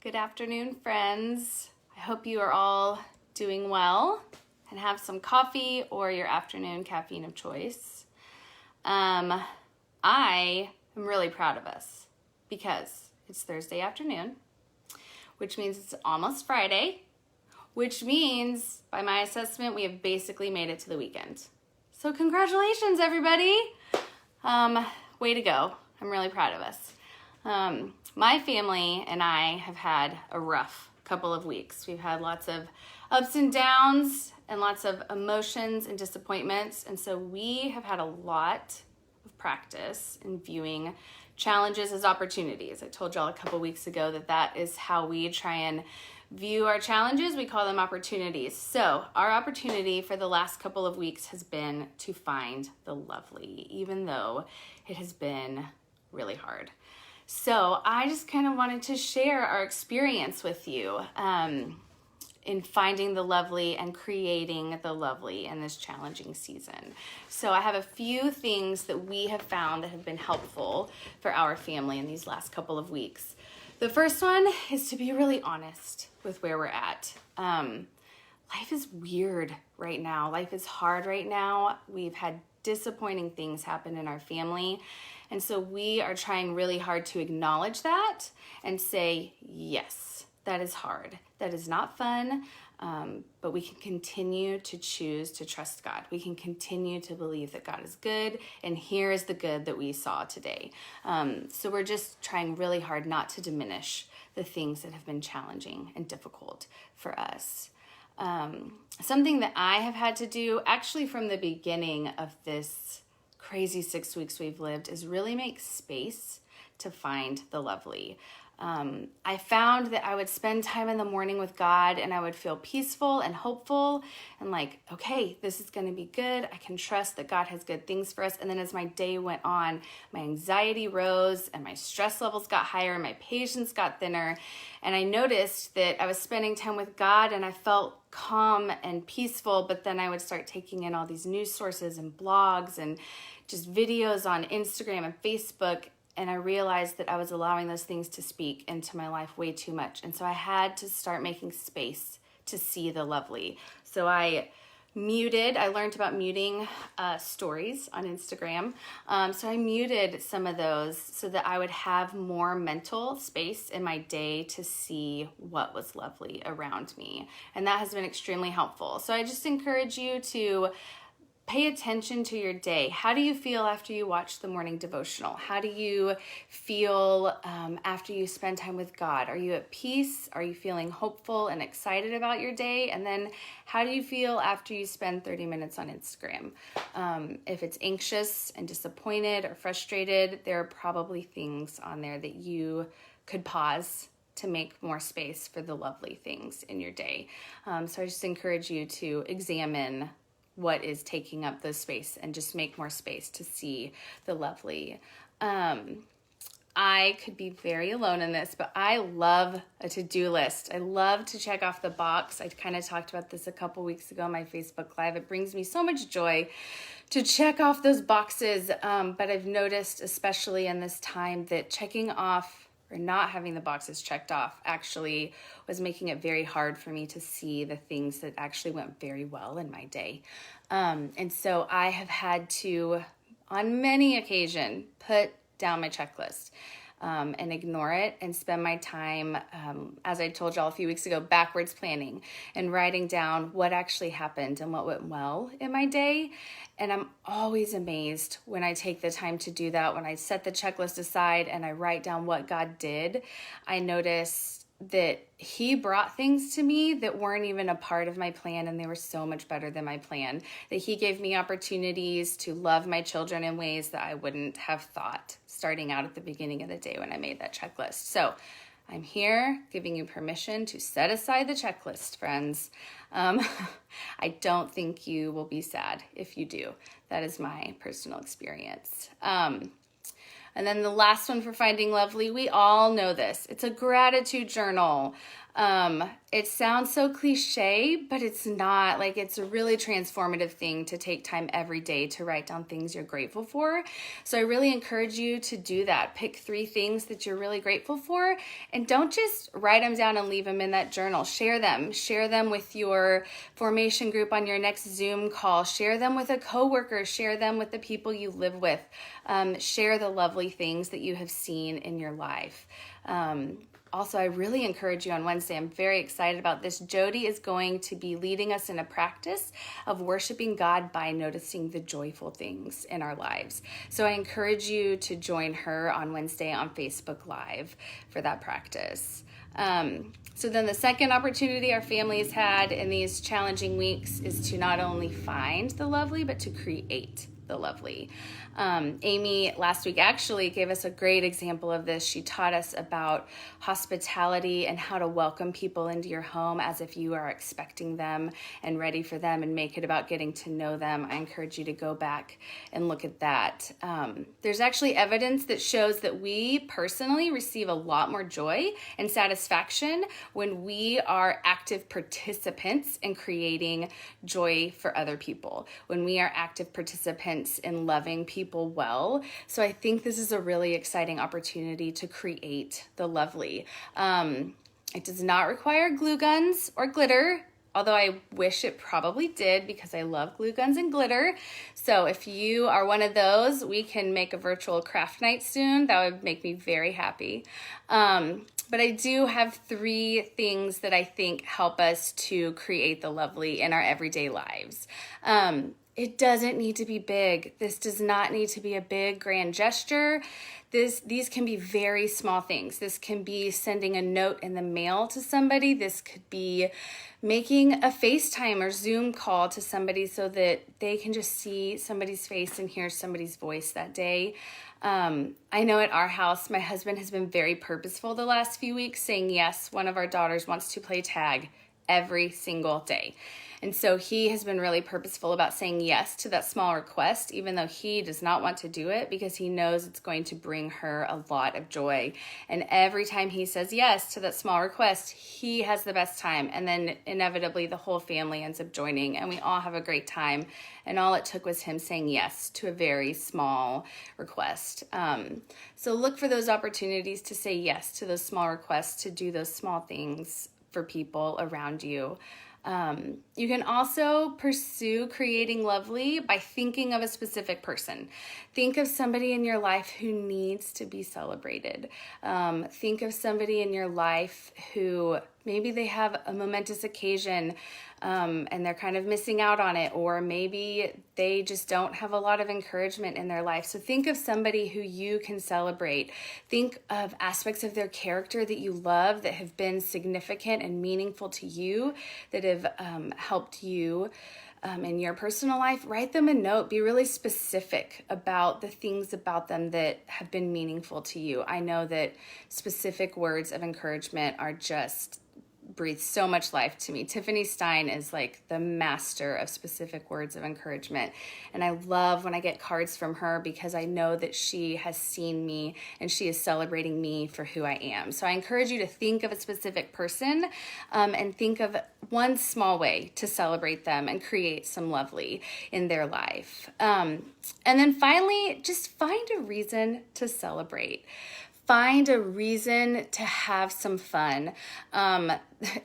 Good afternoon, friends. I hope you are all doing well and have some coffee or your afternoon caffeine of choice. I am really proud of us because it's Thursday afternoon, which means it's almost Friday, which means, by my assessment, we have basically made it to the weekend. So congratulations, everybody. Way to go. I'm really proud of us. My family and I have had a rough couple of weeks. We've had lots of ups and downs and lots of emotions and disappointments. And so we have had a lot of practice in viewing challenges as opportunities. I told y'all a couple weeks ago that is how we try and view our challenges. We call them opportunities. So our opportunity for the last couple of weeks has been to find the lovely, even though it has been really hard. So I just kind of wanted to share our experience with you in finding the lovely and creating the lovely in this challenging season. So I have a few things that we have found that have been helpful for our family in these last couple of weeks. The first one is to be really honest with where we're at. Life is weird right now. Life is hard right now. We've had disappointing things happen in our family. And so we are trying really hard to acknowledge that and say, yes, that is hard. That is not fun, but we can continue to choose to trust God. We can continue to believe that God is good, and here is the good that we saw today. So we're just trying really hard not to diminish the things that have been challenging and difficult for us. Something that I have had to do actually from the beginning of this crazy 6 weeks we've lived is really make space to find the lovely. I found that I would spend time in the morning with God and I would feel peaceful and hopeful and like, okay, this is going to be good. I can trust that God has good things for us. And then as my day went on, my anxiety rose and my stress levels got higher and my patience got thinner. And I noticed that I was spending time with God and I felt calm and peaceful, but then I would start taking in all these news sources and blogs and just videos on Instagram and Facebook. And I realized that I was allowing those things to speak into my life way too much. And so I had to start making space to see the lovely. So I learned about muting stories on Instagram. So I muted some of those so that I would have more mental space in my day to see what was lovely around me. And that has been extremely helpful. So I just encourage you to pay attention to your day. How do you feel after you watch the morning devotional? How do you feel after you spend time with God? Are you at peace? Are you feeling hopeful and excited about your day? And then how do you feel after you spend 30 minutes on Instagram? If it's anxious and disappointed or frustrated, there are probably things on there that you could pause to make more space for the lovely things in your day. So I just encourage you to examine what is taking up the space and just make more space to see the lovely. I could be very alone in this, but I love a to-do list. I love to check off the box. I kind of talked about this a couple weeks ago on my Facebook Live. It brings me so much joy to check off those boxes, but I've noticed, especially in this time, that checking off or not having the boxes checked off actually was making it very hard for me to see the things that actually went very well in my day. And so I have had to, on many occasions, put down my checklist and ignore it and spend my time, as I told y'all a few weeks ago, backwards planning and writing down what actually happened and what went well in my day. And I'm always amazed when I take the time to do that. When I set the checklist aside and I write down what God did, I notice that He brought things to me that weren't even a part of my plan, and they were so much better than my plan. That He gave me opportunities to love my children in ways that I wouldn't have thought starting out at the beginning of the day when I made that checklist. So I'm here giving you permission to set aside the checklist, friends. I don't think you will be sad if you do. That is my personal experience. And then the last one for finding lovely, we all know this. It's a gratitude journal. It sounds so cliche, but it's not. Like, it's a really transformative thing to take time every day to write down things you're grateful for. So I really encourage you to do that. Pick 3 things that you're really grateful for, and don't just write them down and leave them in that journal. Share them. Share them with your formation group on your next Zoom call. Share them with a coworker. Share them with the people you live with. Share the lovely things that you have seen in your life. Also, I really encourage you on Wednesday. I'm very excited about this. Jody is going to be leading us in a practice of worshiping God by noticing the joyful things in our lives. So I encourage you to join her on Wednesday on Facebook Live for that practice. So then the second opportunity our family has had in these challenging weeks is to not only find the lovely, but to create the lovely. Amy last week actually gave us a great example of this. She taught us about hospitality and how to welcome people into your home as if you are expecting them and ready for them, and make it about getting to know them. I encourage you to go back and look at that. There's actually evidence that shows that we personally receive a lot more joy and satisfaction when we are active participants in creating joy for other people, when we are active participants in loving people well. So I think this is a really exciting opportunity to create the lovely. It does not require glue guns or glitter, although I wish it probably did, because I love glue guns and glitter. So if you are one of those, we can make a virtual craft night soon. That would make me very happy. But I do have 3 things that I think help us to create the lovely in our everyday lives. It doesn't need to be big. This does not need to be a big, grand gesture. These can be very small things. This can be sending a note in the mail to somebody. This could be making a FaceTime or Zoom call to somebody so that they can just see somebody's face and hear somebody's voice that day. I know at our house, my husband has been very purposeful the last few weeks, saying yes, one of our daughters wants to play tag every single day. And so he has been really purposeful about saying yes to that small request, even though he does not want to do it, because he knows it's going to bring her a lot of joy. And every time he says yes to that small request, he has the best time. And then inevitably the whole family ends up joining, and we all have a great time. And all it took was him saying yes to a very small request. So look for those opportunities to say yes to those small requests, to do those small things for people around you. You can also pursue creating lovely by thinking of a specific person. Think of somebody in your life who needs to be celebrated. Think of somebody in your life who maybe they have a momentous occasion and they're kind of missing out on it, or maybe they just don't have a lot of encouragement in their life. So think of somebody who you can celebrate. Think of aspects of their character that you love, that have been significant and meaningful to you, that have helped you in your personal life. Write them a note. Be really specific about the things about them that have been meaningful to you. I know that specific words of encouragement are just breathe so much life to me. Tiffany Stein is like the master of specific words of encouragement. And I love when I get cards from her, because I know that she has seen me and she is celebrating me for who I am. So I encourage you to think of a specific person and think of one small way to celebrate them and create some lovely in their life. And then finally, just find a reason to celebrate. Find a reason to have some fun.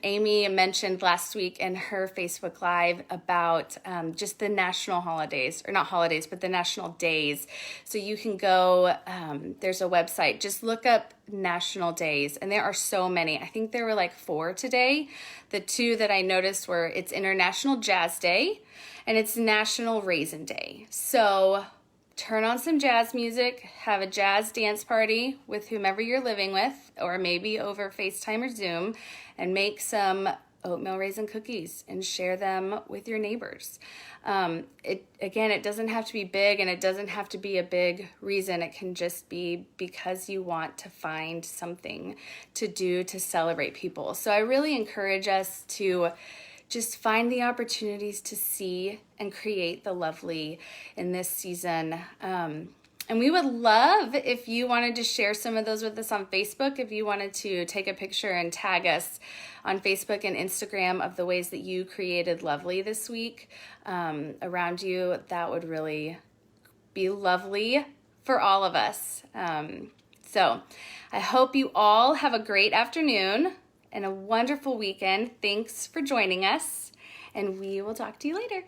Amy mentioned last week in her Facebook Live about just the national holidays, or not holidays, but the national days. So you can go, there's a website, just look up national days, and there are so many. I think there were like 4 today. The 2 that I noticed were, it's International Jazz Day and it's National Raisin Day. So turn on some jazz music, have a jazz dance party with whomever you're living with, or maybe over FaceTime or Zoom, and make some oatmeal raisin cookies and share them with your neighbors. It doesn't have to be big, and it doesn't have to be a big reason. It can just be because you want to find something to do to celebrate people. So I really encourage us to just find the opportunities to see and create the lovely in this season. And we would love if you wanted to share some of those with us on Facebook, if you wanted to take a picture and tag us on Facebook and Instagram of the ways that you created lovely this week around you. That would really be lovely for all of us. So I hope you all have a great afternoon and a wonderful weekend. Thanks for joining us, and we will talk to you later.